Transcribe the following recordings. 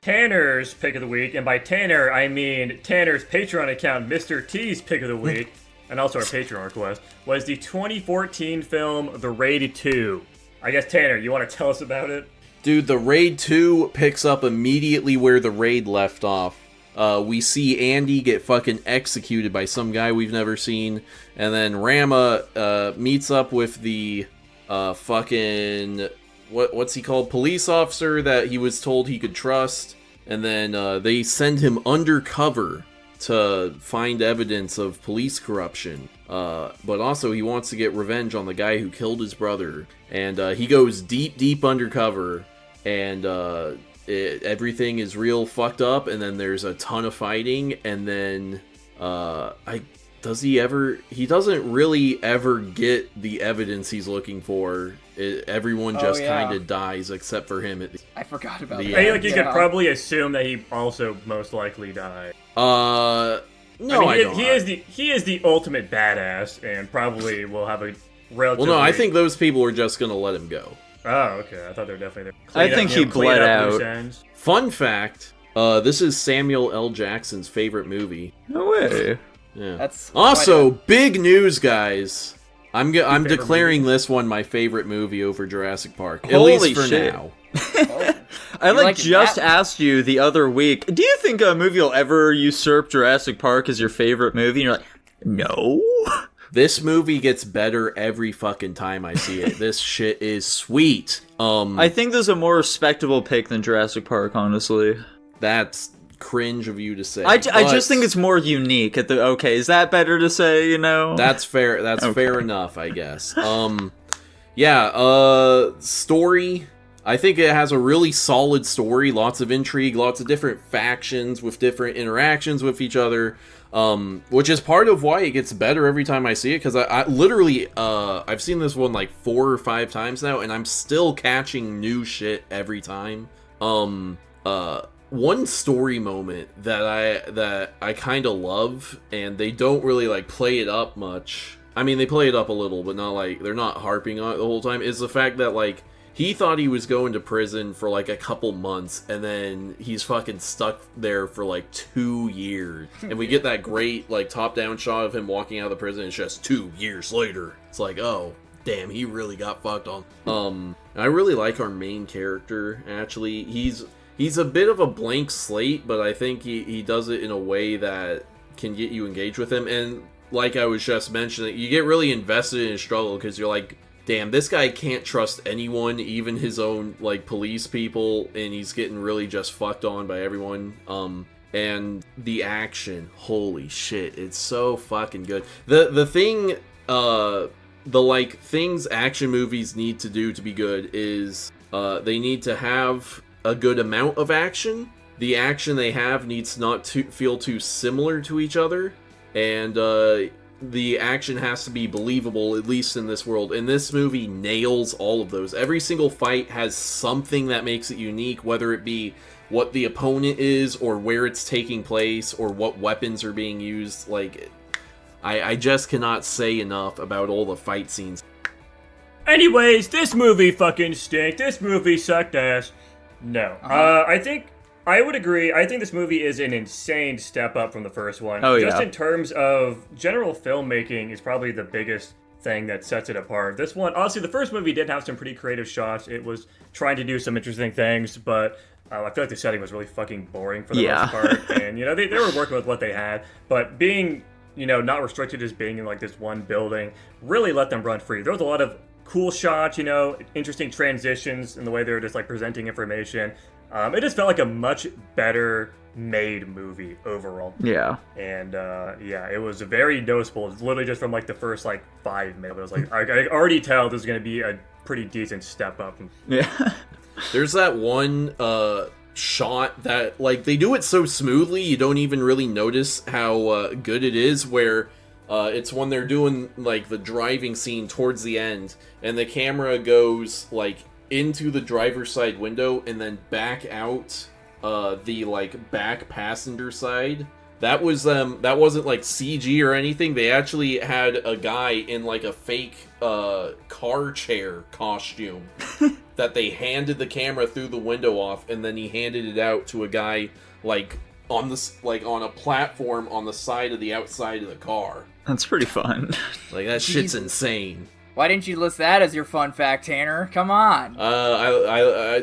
Tanner's pick of the week, and by Tanner, I mean Tanner's Patreon account, Mr. T's pick of the week, and also our Patreon request, was the 2014 film The Raid 2. I guess, Tanner, you want to tell us about it? Dude, The Raid 2 picks up immediately where The Raid left off. We see Andy get fucking executed by some guy we've never seen, and then Rama meets up with the fucking... What's he called? Police officer that he was told he could trust, and then they send him undercover to find evidence of police corruption. But also he wants to get revenge on the guy who killed his brother, and he goes deep undercover, and everything is real fucked up, and then there's a ton of fighting, and then he doesn't really ever get the evidence he's looking for. Everyone just kind of dies except for him. I forgot about that. I feel like you could probably assume that he also most likely died. No, I don't. He is the ultimate badass, and probably will have a relatively... Well, no, I think those people are just gonna let him go. Oh, okay. I thought they were definitely there. I think he bled out. Fun fact, this is Samuel L. Jackson's favorite movie. No way. Yeah. That's also big news, guys. I'm declaring this one my favorite movie over Jurassic Park, at least for now. I just asked you the other week, do you think a movie will ever usurp Jurassic Park as your favorite movie? And you're like, no. This movie gets better every fucking time I see it. This shit is sweet. I think there's a more respectable pick than Jurassic Park, honestly. That's cringe of you to say. I just think it's more unique. Is that better to say, you know? That's fair. That's fair enough, I guess. Story. I think it has a really solid story, lots of intrigue, lots of different factions with different interactions with each other, which is part of why it gets better every time I see it, because I literally, I've seen this one like 4 or 5 times now, and I'm still catching new shit every time. One story moment that I kind of love, and they don't really like play it up much. I mean, they play it up a little, but not like, they're not harping on it the whole time, is the fact that like, he thought he was going to prison for like a couple months, and then he's fucking stuck there for like 2 years. And we get that great like top-down shot of him walking out of the prison, and it's just 2 years later. It's like, oh, damn, he really got fucked on. I really like our main character, actually. He's a bit of a blank slate, but I think he does it in a way that can get you engaged with him. And like I was just mentioning, you get really invested in his struggle, because you're like, damn, this guy can't trust anyone, even his own, like, police people, and he's getting really just fucked on by everyone. And the action, holy shit, it's so fucking good. The thing, things action movies need to do to be good is, they need to have a good amount of action. The action they have needs not to feel too similar to each other, and, the action has to be believable, at least in this world. And this movie nails all of those. Every single fight has something that makes it unique, whether it be what the opponent is, or where it's taking place, or what weapons are being used. Like, I just cannot say enough about all the fight scenes. Anyways, this movie fucking stinked. This movie sucked ass. No. I would agree. I think this movie is an insane step up from the first one. Oh, yeah. Just in terms of general filmmaking is probably the biggest thing that sets it apart. This one, honestly, the first movie did have some pretty creative shots. It was trying to do some interesting things, but I feel like the setting was really fucking boring for the most part. And, you know, they were working with what they had, but being, you know, not restricted as being in like this one building really let them run free. There was a lot of cool shots, you know, interesting transitions in the way they were just like presenting information. It just felt like a much better made movie overall. Yeah. And it was very noticeable. It's literally just from like the first like 5 minutes. I was like, I already tell this is going to be a pretty decent step up. Yeah. There's that one shot that like they do it so smoothly you don't even really notice how good it is, where it's when they're doing like the driving scene towards the end, and the camera goes like into the driver's side window and then back out the like back passenger side. that wasn't like CG or anything. They actually had a guy in like a fake car chair costume that they handed the camera through the window off, and then he handed it out to a guy like on a platform on the side of the outside of the car. That's pretty fun. Like, that shit's insane. Why didn't you list that as your fun fact, Tanner? Come on. I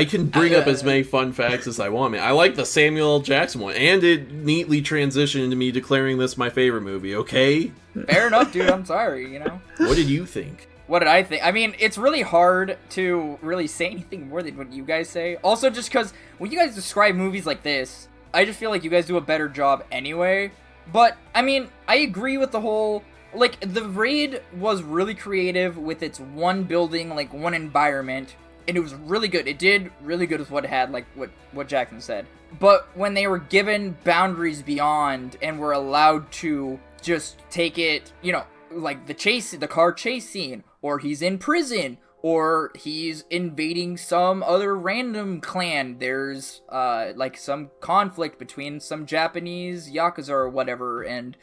can bring up as many fun facts as I want, man. I like the Samuel L. Jackson one, and it neatly transitioned into me declaring this my favorite movie, okay? Fair enough, dude. I'm sorry, you know? What did you think? What did I think? I mean, it's really hard to really say anything more than what you guys say. Also, just because when you guys describe movies like this, I just feel like you guys do a better job anyway. But, I mean, I agree with the whole... Like, the Raid was really creative with its one building, like, one environment, and it was really good. It did really good with what it had, like what Jackson said. But when they were given boundaries beyond and were allowed to just take it, you know, like the car chase scene, or he's in prison, or he's invading some other random clan. There's, like, some conflict between some Japanese Yakuza or whatever, and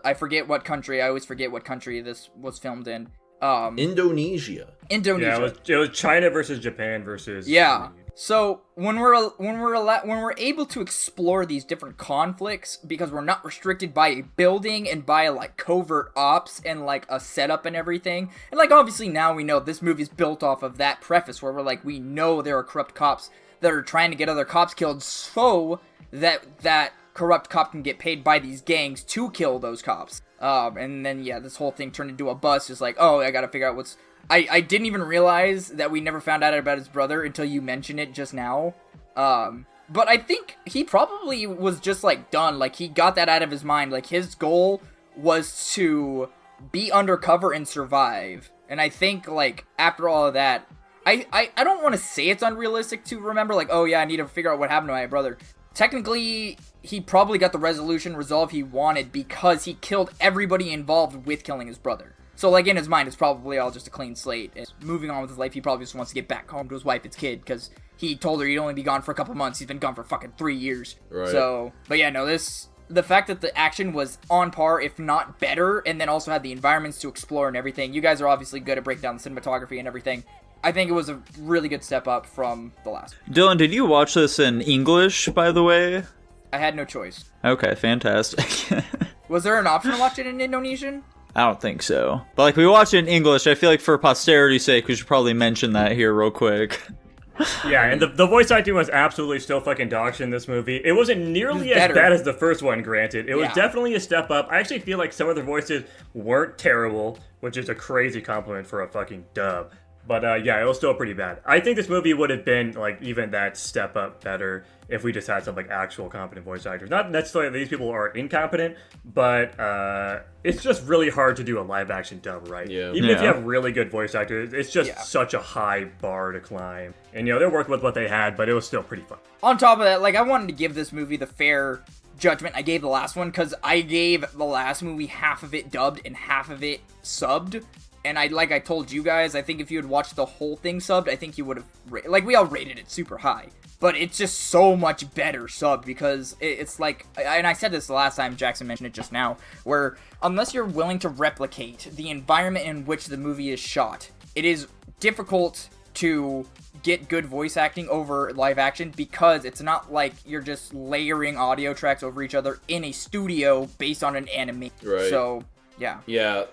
I forget what country, I always forget what country this was filmed in. Indonesia. Yeah, it was China versus Japan versus... Yeah. So when we're able to explore these different conflicts because we're not restricted by a building and by like covert ops and like a setup and everything, and like obviously now we know this movie's built off of that preface where we're like, we know there are corrupt cops that are trying to get other cops killed so that corrupt cop can get paid by these gangs to kill those cops. And then yeah, this whole thing turned into a bust. Just like, oh, I gotta figure out what's... I didn't even realize that we never found out about his brother until you mentioned it just now. But I think he probably was just, like, done. Like, he got that out of his mind. Like, his goal was to be undercover and survive. And I think, like, after all of that, I don't want to say it's unrealistic to remember, like, oh, yeah, I need to figure out what happened to my brother. Technically, he probably got the resolve he wanted because he killed everybody involved with killing his brother. So, like, in his mind, it's probably all just a clean slate. And moving on with his life, he probably just wants to get back home to his wife and kid, because he told her he'd only be gone for a couple months. He's been gone for fucking 3 years. Right. So, but yeah, no, the fact that the action was on par, if not better, and then also had the environments to explore and everything. You guys are obviously good at breaking down the cinematography and everything. I think it was a really good step up from the last. Dylan, did you watch this in English, by the way? I had no choice. Okay, fantastic. Was there an option to watch it in Indonesian? I don't think so. But, like, we watched it in English. I feel like for posterity's sake, we should probably mention that here real quick. Yeah, and the voice acting was absolutely still fucking dog shit in this movie. It wasn't nearly as bad as the first one, granted. It was definitely a step up. I actually feel like some of the voices weren't terrible, which is a crazy compliment for a fucking dub. But yeah, it was still pretty bad. I think this movie would have been, like, even that step up better if we just had some, like, actual competent voice actors. Not necessarily that these people are incompetent, but it's just really hard to do a live action dub, right? Yeah. Even if you have really good voice actors, it's just such a high bar to climb. And, you know, they're working with what they had, but it was still pretty fun. On top of that, like, I wanted to give this movie the fair judgment I gave the last one, because I gave the last movie half of it dubbed and half of it subbed. And like I told you guys, I think if you had watched the whole thing subbed, I think you would have... Like, we all rated it super high. But it's just so much better subbed because it's like... And I said this the last time, Jackson mentioned it just now, where unless you're willing to replicate the environment in which the movie is shot, it is difficult to get good voice acting over live action because it's not like you're just layering audio tracks over each other in a studio based on an anime. Right. So, yeah. Yeah.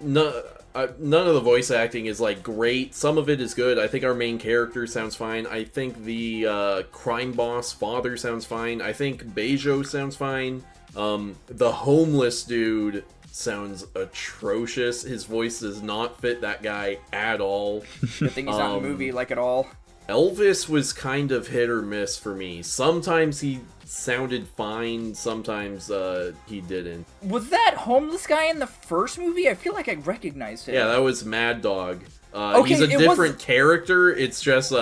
None of the voice acting is, like, great. Some of it is good. I think our main character sounds fine. I think the crime boss father sounds fine. I think Bejo sounds fine. The homeless dude sounds atrocious. His voice does not fit that guy at all. Good thing he's not in the movie, like, at all. Elvis was kind of hit or miss for me. Sometimes he sounded fine, sometimes he didn't. Was that homeless guy in the first movie? I feel like I recognized him. Yeah, that was Mad Dog. He's a different character. It's just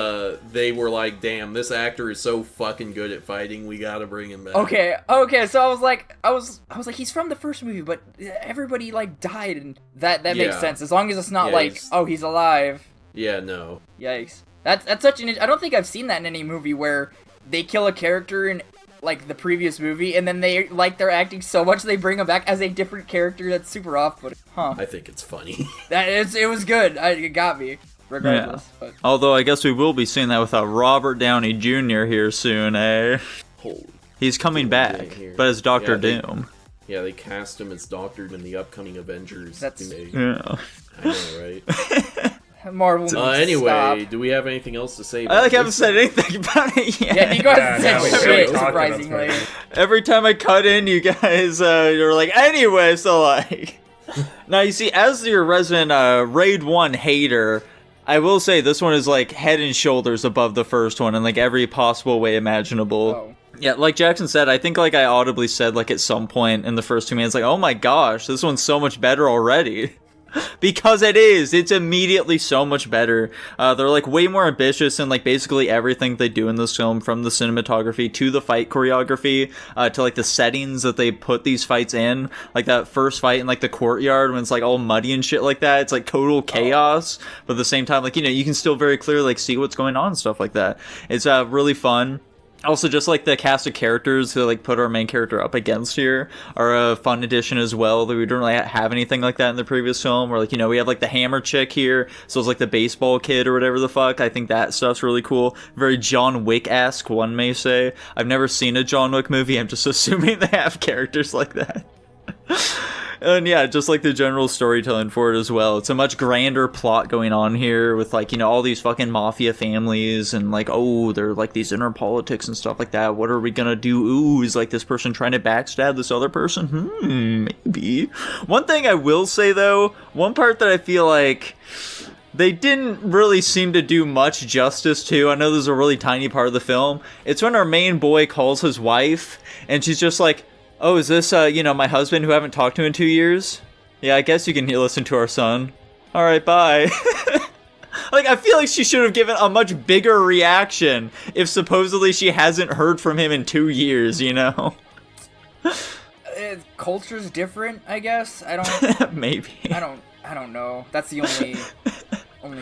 they were like, damn, this actor is so fucking good at fighting, we gotta bring him back. Okay, so I was like, he's from the first movie, but everybody, like, died, and that makes sense. As long as it's not he's alive. Yeah, no. Yikes. That's such an... I don't think I've seen that in any movie where they kill a character and like the previous movie, and then they like their acting so much they bring him back as a different character that's super off-putting. Huh. I think it's funny. It was good. It got me. Regardless. Yeah. But. Although I guess we will be seeing that with Robert Downey Jr. here soon, eh? Holy. He's coming back, but as Doctor Doom. Yeah, they cast him as Doctor in the upcoming Avengers. Yeah. I know, right? Marvel. Anyway, do we have anything else to say? I haven't said anything about it yet. Yeah, you guys said shit, talked about surprisingly. Every time I cut in, you guys, you're like, anyway, so like. Now, you see, as your resident Raid 1 hater, I will say this one is like head and shoulders above the first one in like every possible way imaginable. Oh. Yeah, like Jackson said, I think like I audibly said like at some point in the first 2 minutes, like, oh my gosh, this one's so much better already. Because it is. It's immediately so much better. They're like way more ambitious in like basically everything they do in this film, from the cinematography to the fight choreography, to like the settings that they put these fights in. Like that first fight in like the courtyard when it's like all muddy and shit like that. It's like total chaos, but at the same time, like, you know, you can still very clearly like see what's going on and stuff like that. It's really fun. Also, just like the cast of characters who like put our main character up against here are a fun addition as well. That we don't really have anything like that in the previous film. Where like, you know, we have like the hammer chick here, so it's like the baseball kid or whatever the fuck. I think that stuff's really cool. Very John Wick-esque, one may say. I've never seen a John Wick movie. I'm just assuming they have characters like that. And yeah, just like the general storytelling for it as well. It's a much grander plot going on here with like, you know, all these fucking mafia families and like, oh, they're like these inner politics and stuff like that. What are we gonna do? Ooh, is like this person trying to backstab this other person? Maybe. One thing I will say though, one part that I feel like they didn't really seem to do much justice to, I know this is a really tiny part of the film, it's when our main boy calls his wife and she's just like, oh, is this, you know, my husband who I haven't talked to in 2 years? Yeah, I guess you can listen to our son. Alright, bye. Like, I feel like she should have given a much bigger reaction if supposedly she hasn't heard from him in 2 years, you know? Culture's different, I guess. I don't... Maybe. I don't know. That's the only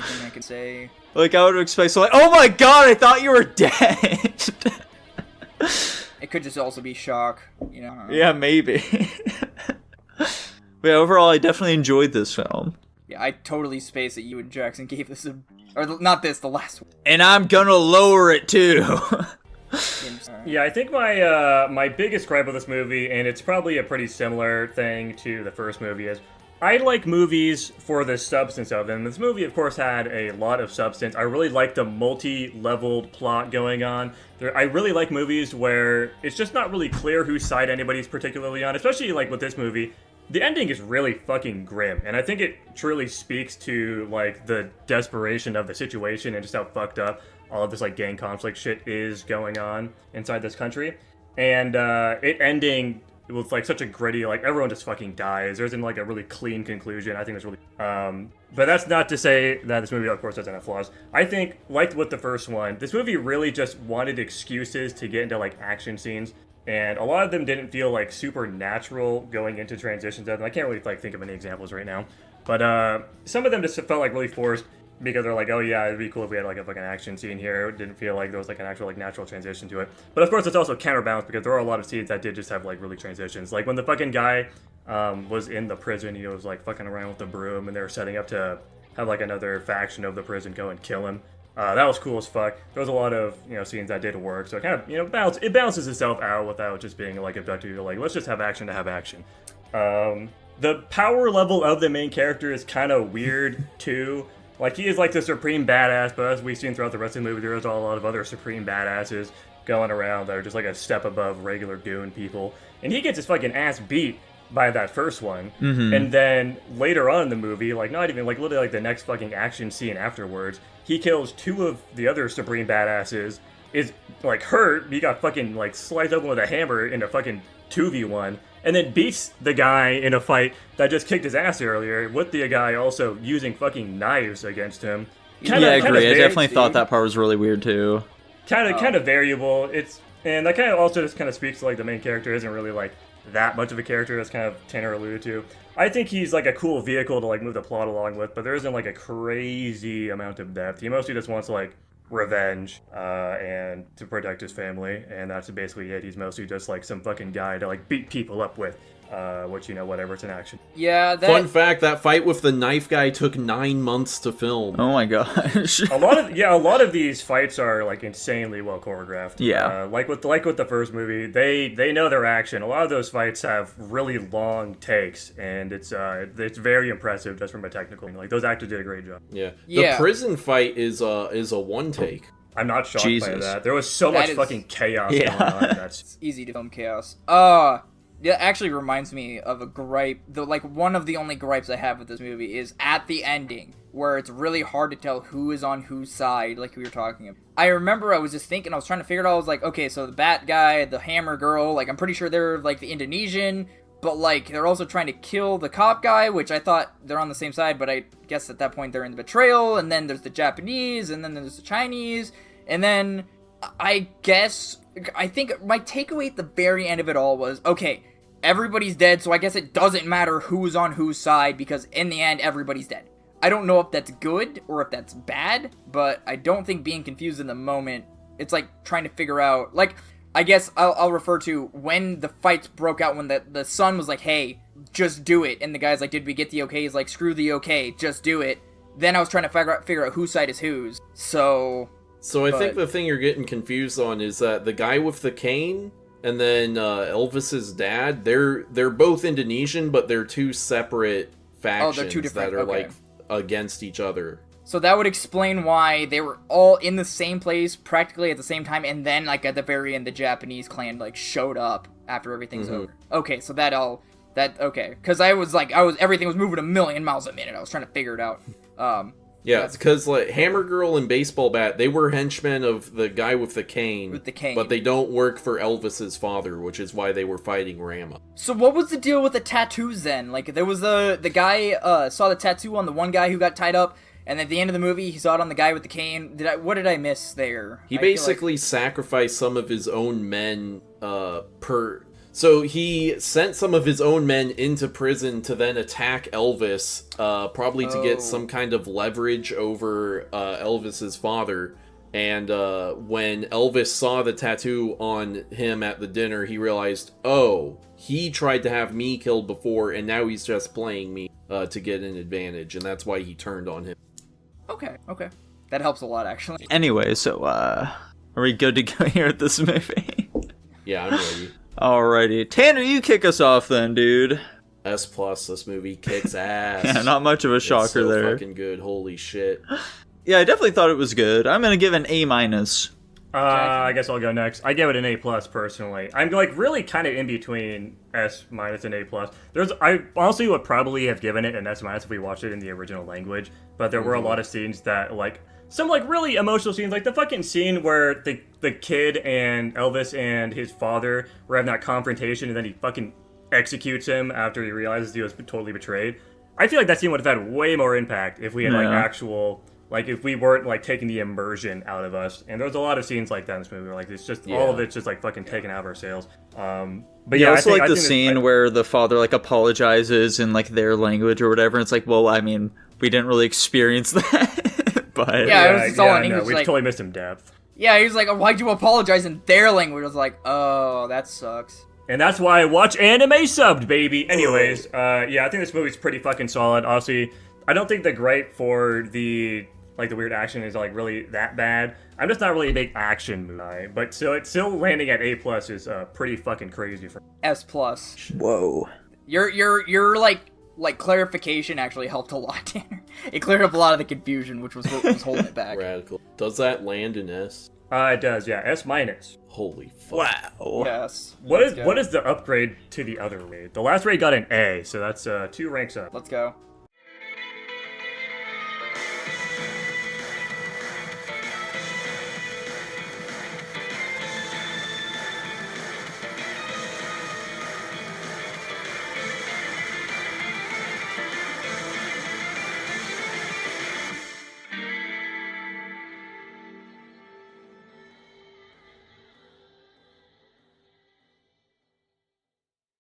thing I can say. Like, I would expect, so like, oh my god, I thought you were dead! It could just also be shock, you know? Yeah, maybe. But yeah, overall, I definitely enjoyed this film. Yeah, I totally spaced that you and Jackson gave this a... Or, not this, the last one. And I'm gonna lower it, too. Yeah, I think my biggest gripe with this movie, and it's probably a pretty similar thing to the first movie, is I like movies for the substance of them. This movie, of course, had a lot of substance. I really like the multi-leveled plot going on. I really like movies where it's just not really clear whose side anybody's particularly on, especially like with this movie. The ending is really fucking grim, and I think it truly speaks to like the desperation of the situation and just how fucked up all of this like gang conflict shit is going on inside this country. And it ending with like such a gritty, like everyone just fucking dies. There isn't like a really clean conclusion. I think it's really but that's not to say that this movie of course doesn't have flaws. I think, like with the first one, this movie really just wanted excuses to get into like action scenes, and a lot of them didn't feel like super natural going into transitions of them. I can't really like think of any examples right now, but some of them just felt like really forced, because they're like, oh yeah, it'd be cool if we had like a fucking action scene here. It didn't feel like there was like an actual like natural transition to it. But of course it's also counterbalanced because there are a lot of scenes that did just have like really transitions. Like when the fucking guy was in the prison, he was like fucking around with the broom and they were setting up to have like another faction of the prison go and kill him. That was cool as fuck. There was a lot of, you know, scenes that did work. So it kind of, you know, balances itself out without just being like abducted to like, let's just have action to have action. The power level of the main character is kind of weird too. Like, he is like the supreme badass, but as we've seen throughout the rest of the movie, there is a lot of other supreme badasses going around that are just like a step above regular goon people. And he gets his fucking ass beat by that first one. Mm-hmm. And then later on in the movie, like not even like literally like the next fucking action scene afterwards, he kills two of the other supreme badasses, is like hurt, he got fucking like sliced open with a hammer in a fucking 2v1. And then beats the guy in a fight that just kicked his ass earlier, with the guy also using fucking knives against him. I agree. I definitely thought that part was really weird too. Kind of variable. And that kind of also just kind of speaks to like the main character isn't really like that much of a character, as kind of Tanner alluded to. I think he's like a cool vehicle to like move the plot along with, but there isn't like a crazy amount of depth. He mostly just wants to like revenge and to protect his family, and that's basically it. He's mostly just like some fucking guy to like beat people up with, which, you know, whatever, it's an action. Yeah, Fun fact, that fight with the knife guy took 9 months to film. Oh my gosh. a lot of these fights are like insanely well choreographed. Yeah. Like with the first movie, they know their action. A lot of those fights have really long takes, and it's very impressive just from a technical. Like, those actors did a great job. Yeah. Yeah. The prison fight is a one take. I'm not shocked by Jesus. that. There was so That much is- fucking chaos Yeah. going on. That's easy to film chaos. It actually reminds me of a gripe. One of the only gripes I have with this movie is at the ending, where it's really hard to tell who is on whose side, like we were talking about. I remember I was just thinking, I was trying to figure it out. I was like, okay, so the Bat guy, the Hammer girl, like, I'm pretty sure they're, like, the Indonesian, but, like, they're also trying to kill the cop guy, which I thought they're on the same side, but I guess at that point they're in the betrayal, and then there's the Japanese, and then there's the Chinese, and then I think my takeaway at the very end of it all was, okay, everybody's dead, so I guess it doesn't matter who's on whose side, because in the end, everybody's dead. I don't know if that's good or if that's bad, but I don't think being confused in the moment, it's like trying to figure out, like, I guess I'll refer to when the fights broke out, when the son was like, hey, just do it, and the guy's like, did we get the okay? He's like, screw the okay, just do it. Then I was trying to figure out whose side is whose, So I think the thing you're getting confused on is that the guy with the cane and then Elvis's dad, they're both Indonesian, but they're two separate factions two different- that are okay. like against each other. So that would explain why they were all in the same place practically at the same time, and then, like, at the very end, the Japanese clan, like, showed up after everything's over. Okay, so okay. Because everything was moving a million miles a minute. I was trying to figure it out. Yeah, because like Hammer Girl and Baseball Bat, they were henchmen of the guy with the cane. With the cane. But they don't work for Elvis's father, which is why they were fighting Rama. So what was the deal with the tattoos then? Like, there was the guy saw the tattoo on the one guy who got tied up, and at the end of the movie, he saw it on the guy with the cane. What did I miss there? He I feel basically sacrificed some of his own men So he sent some of his own men into prison to then attack Elvis, probably to get some kind of leverage over Elvis's father. And when Elvis saw the tattoo on him at the dinner, he realized, oh, he tried to have me killed before, and now he's just playing me to get an advantage, and that's why he turned on him. Okay. That helps a lot, actually. Anyway, so, are we good to go here at this movie? Yeah, I'm ready. Alrighty. Tanner, you kick us off then, dude. S+, this movie kicks ass. Yeah, not much of a shocker it's so there. fucking good, holy shit. Yeah, I definitely thought it was good. I'm gonna give an A-. I guess I'll go next. I give it an A+ personally. I'm like really kind of in between S- and A+. I honestly would probably have given it an S- if we watched it in the original language, but there were a lot of scenes that, like, some like really emotional scenes, like the fucking scene where the kid and Elvis and his father were having that confrontation, and then he fucking executes him after he realizes he was totally betrayed. I feel like that scene would have had way more impact if we had like actual. Like, if we weren't, like, taking the immersion out of us. And there's a lot of scenes like that in this movie where, like, it's just, all of it's just, like, fucking taken out of our sails. But yeah, I also like the think scene where the father, like, apologizes in, like, their language or whatever. And it's like, well, I mean, we didn't really experience that. But Yeah, it was just all in English, we like- totally missed him depth. Yeah, he was like, oh, why'd you apologize in their language? I was like, oh, that sucks. And that's why I watch anime subbed, baby. Anyways, I think this movie's pretty fucking solid. Honestly, I don't think the gripe for the weird action is like really that bad. I'm just not really a big action movie guy, but so it's still landing at A+ is pretty fucking crazy for me. S+. whoa. Your like clarification actually helped a lot, Tanner. It cleared up a lot of the confusion, which was what was holding it back. Radical. Does that land in S? It does, yeah. S-. Holy fuck. Wow. Yes. What is the upgrade to the other raid? The last raid got an A, so that's 2 ranks up. Let's go.